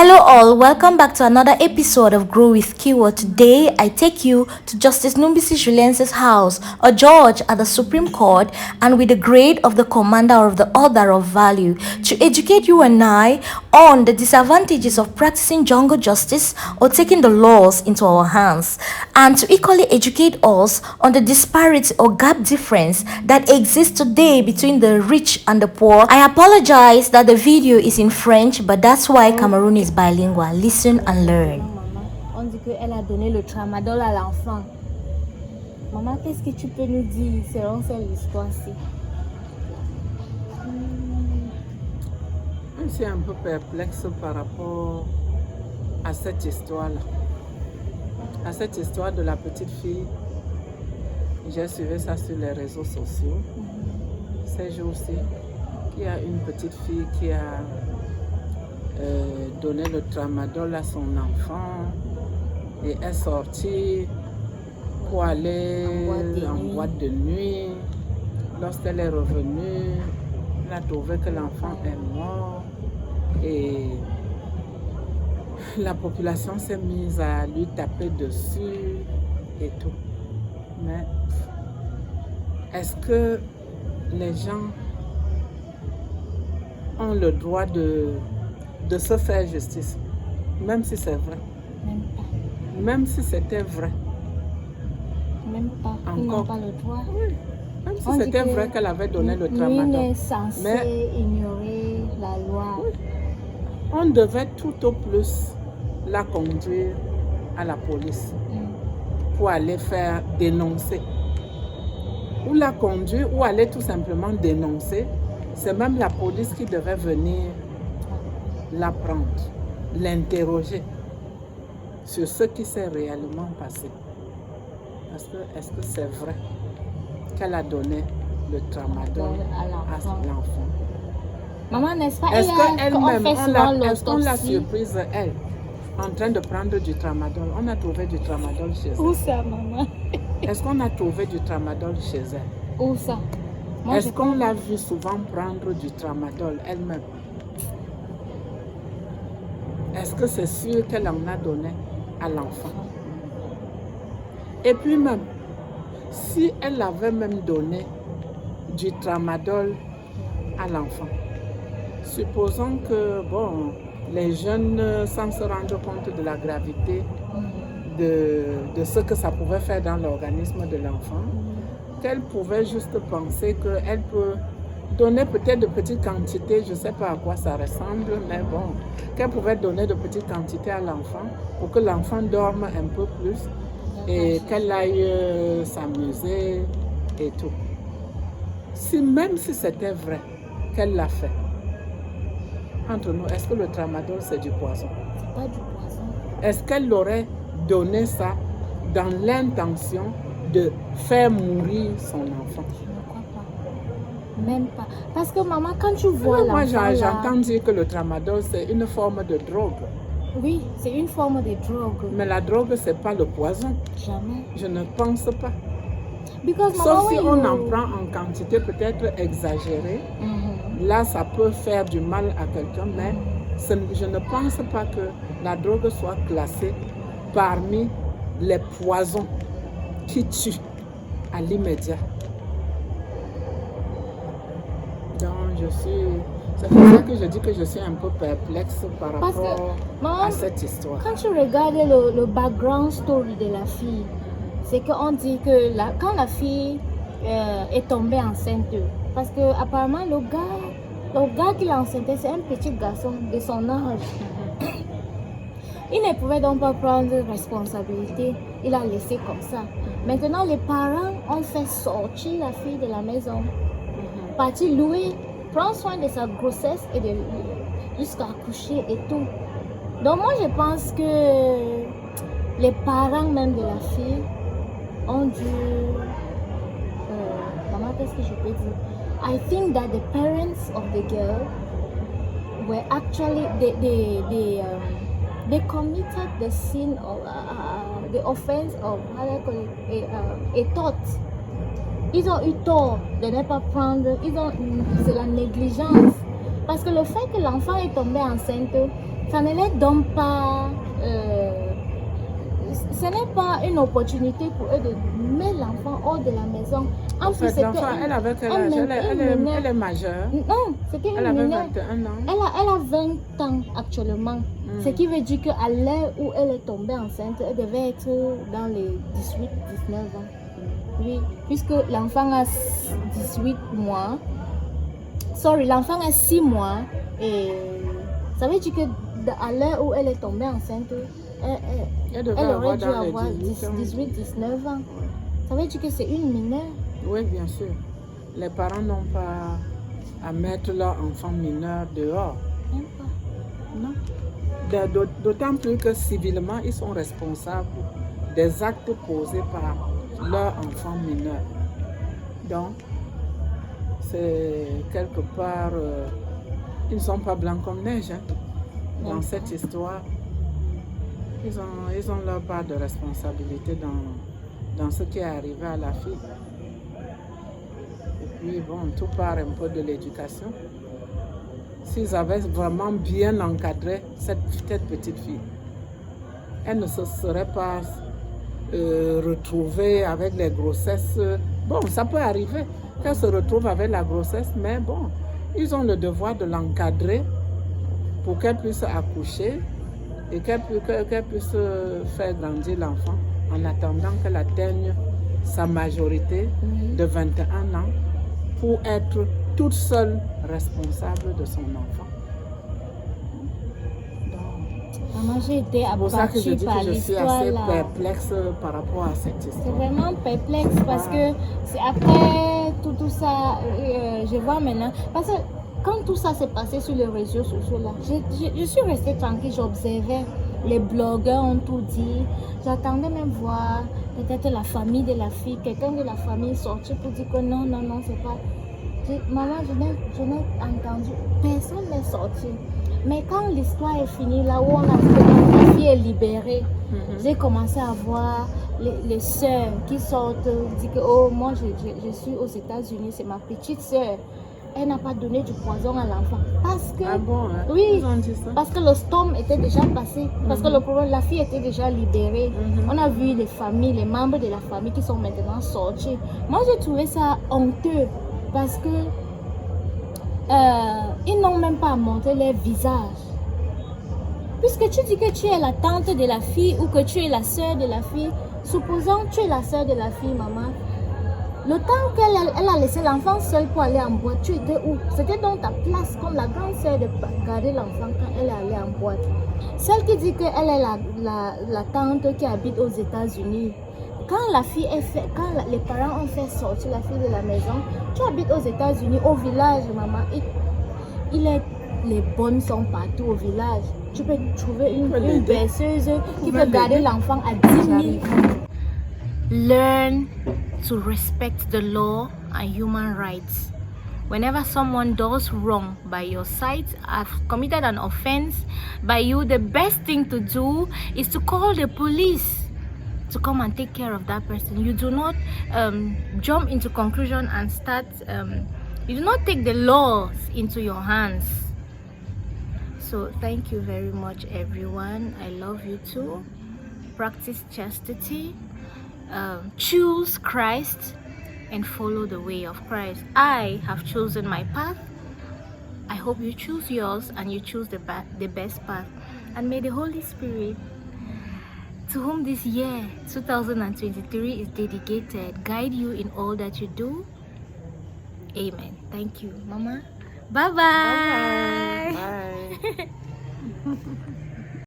Hello all, welcome back to another episode of Grow with Kiwo. Today, I take you to Justice Numbisi Julience's house, a judge at the Supreme Court and with the grade of the Commander of the Order of Value, to educate you and I on the disadvantages of practicing jungle justice or taking the laws into our hands, and to equally educate us on the disparity or gap difference that exists today between the rich and the poor. I apologize that the video is in French, but that's why Cameroon is bilingual. Listen and learn. Maman, on dit qu'elle a donné le tramadol à l'enfant. Maman, qu'est-ce que tu peux nous dire selon cette histoire-ci? Je suis un peu perplexe par rapport à cette histoire-là. À cette histoire de la petite fille. J'ai suivi ça sur les réseaux sociaux. Ces jours-ci, qu'il y a une petite fille qui a donné le tramadol à son enfant et est sortie pour aller en boîte de nuit. Lorsqu'elle est revenue, elle a trouvé que l'enfant est mort et la population s'est mise à lui taper dessus et tout. Mais est-ce que les gens ont le droit de se faire justice, même si c'est vrai? Même pas. Même si c'était vrai. Même pas. Ils n'ont pas le droit. Oui. Même si On dit c'était que vrai qu'elle avait donné le Nul tramadol. n'est censé ignorer la loi. Oui. On devait tout au plus la conduire à la police pour aller faire dénoncer. Ou la conduire ou aller tout simplement dénoncer. C'est même la police qui devait venir la prendre, l'interroger sur ce qui s'est réellement passé. Parce que est-ce que c'est vrai qu'elle a donné le tramadol à l'enfant? Maman, n'est-ce pas? Est-ce qu'elle-même, est-ce qu'on l'a surprise, elle, en train de prendre du tramadol? On a trouvé du tramadol chez elle. Où ça, maman? Est-ce qu'on a trouvé du tramadol chez elle? Où ça? Est-ce qu'on l'a vu souvent prendre du tramadol elle-même? Est-ce que c'est sûr qu'elle en a donné à l'enfant? Et puis même, si elle avait même donné du tramadol à l'enfant, supposons que les jeunes, sans se rendre compte de la gravité de ce que ça pouvait faire dans l'organisme de l'enfant, qu'elle pouvait juste penser qu'elle peut donner peut-être de petites quantités, je ne sais pas à quoi ça ressemble, mais bon, qu'elle pouvait donner de petites quantités à l'enfant pour que l'enfant dorme un peu plus et qu'elle aille s'amuser et tout. Même si c'était vrai qu'elle l'a fait, entre nous, est-ce que le tramadol c'est du poison? C'est pas du poison. Est-ce qu'elle aurait donné ça dans l'intention de faire mourir son enfant? Je ne crois pas. Même pas. Parce que maman, quand tu vois Moi, l'enfant j'entends dire que le tramadol c'est une forme de drogue. Oui, c'est une forme de drogue. Mais la drogue, c'est pas le poison. Jamais. Je ne pense pas. Because Sauf si on you... en prend en quantité peut-être exagérée. Là, ça peut faire du mal à quelqu'un, mais je ne pense pas que la drogue soit classée parmi les poisons qui tuent à l'immédiat. Donc, c'est pour ça que je dis que je suis un peu perplexe par rapport à cette histoire. Quand tu regardes le background story de la fille, c'est qu'on dit que quand la fille est tombée enceinte, parce que apparemment le gars qui l'a enceinte, c'est un petit garçon de son âge. Il ne pouvait donc pas prendre responsabilité, il a laissé comme ça. Maintenant, les parents ont fait sortir la fille de la maison, partir louer, prendre soin de sa grossesse et jusqu'à accoucher et tout. Donc moi, je pense que les parents même de la fille ont dû... maman, qu'est-ce que je peux dire? I think that the parents of the girl were actually... They committed the sin of... the offense of... How do I call it? A thought. Ils ont eu tort de ne pas prendre... C'est la négligence. Parce que le fait que l'enfant est tombé enceinte, ça ne les donne pas... ce n'est pas une opportunité pour eux de mettre l'enfant hors de la maison. En plus, c'était l'enfant, elle avait quel âge? Elle est majeure. Non, c'était Elle une avait mineure. 21 ans. Elle a 20 ans actuellement. Ce qui veut dire qu'à l'heure où elle est tombée enceinte, elle devait être dans les 18-19 ans. Oui, puisque l'enfant a 18 mois. L'enfant a 6 mois. Et ça veut dire qu'à l'heure où elle est tombée enceinte, elle aurait dû avoir 18-19 ans. Ça veut dire que c'est une mineure. Oui, bien sûr. Les parents n'ont pas à mettre leur enfant mineur dehors. Même pas. Non. D'autant plus que civilement, ils sont responsables des actes posés par leur enfant mineur. Donc, c'est quelque part, ils ne sont pas blancs comme neige dans cette histoire. Ils ont leur part de responsabilité dans ce qui est arrivé à la fille. Et puis bon, tout part un peu de l'éducation. S'ils avaient vraiment bien encadré cette petite fille, elle ne se serait pas retrouvée avec les grossesses. Bon, ça peut arriver qu'elle se retrouve avec la grossesse, mais bon, ils ont le devoir de l'encadrer pour qu'elle puisse accoucher et qu'elle puisse faire grandir l'enfant en attendant qu'elle atteigne sa majorité de 21 ans pour être toute seule responsable de son enfant. Maman, j'ai été C'est pour ça que je abattue dis par que je suis l'histoire assez là. perplexe par rapport à cette C'est histoire. vraiment perplexe parce que c'est après tout ça, je vois maintenant. Parce que quand tout ça s'est passé sur les réseaux sociaux là, je suis restée tranquille, j'observais. Les blogueurs ont tout dit. J'attendais même voir peut-être la famille de la fille, quelqu'un de la famille sortir pour dire que non, c'est pas. Maman, je n'ai entendu, personne n'est sorti. Mais quand l'histoire est finie, là où on a dit que la fille est libérée, j'ai commencé à voir les sœurs qui sortent, disent que oh, moi je suis aux États-Unis, c'est ma petite sœur. Elle n'a pas donné du poison à l'enfant. Parce que, Ah bon, hein? oui, Ils ont dit ça? parce que le storm était déjà passé, parce que le problème, la fille était déjà libérée. On a vu les familles, les membres de la famille qui sont maintenant sortis. Moi, j'ai trouvé ça honteux parce que ils n'ont même pas montré leur visage. Puisque tu dis que tu es la tante de la fille ou que tu es la soeur de la fille, supposons que tu es la soeur de la fille, maman. Le temps qu'elle a laissé l'enfant seul pour aller en boîte, tu étais où? C'était dans ta place comme la grande soeur de garder l'enfant quand elle est allée en boîte. Celle qui dit qu'elle est la tante qui habite aux États-Unis. Quand la fille est fait, quand les parents ont fait sortir la fille de la maison, tu habites aux États-Unis, au village, maman. Les bonnes sont partout au village. Tu peux trouver une berceuse qui peut garder l'enfant à 10 000. Learn to respect the law and human rights. Whenever someone does wrong by your side, have committed an offense by you, the best thing to do is to call the police to come and take care of that person. You do not jump into conclusion and start, you do not take the laws into your hands. So thank you very much, everyone. I love you too. Practice chastity, choose Christ, and follow the way of Christ. I have chosen my path. I hope you choose yours and you choose the best path. And may the Holy Spirit, to whom this year 2023 is dedicated, guide you in all that you do. Amen. Thank you, Mama. Bye-bye. Bye.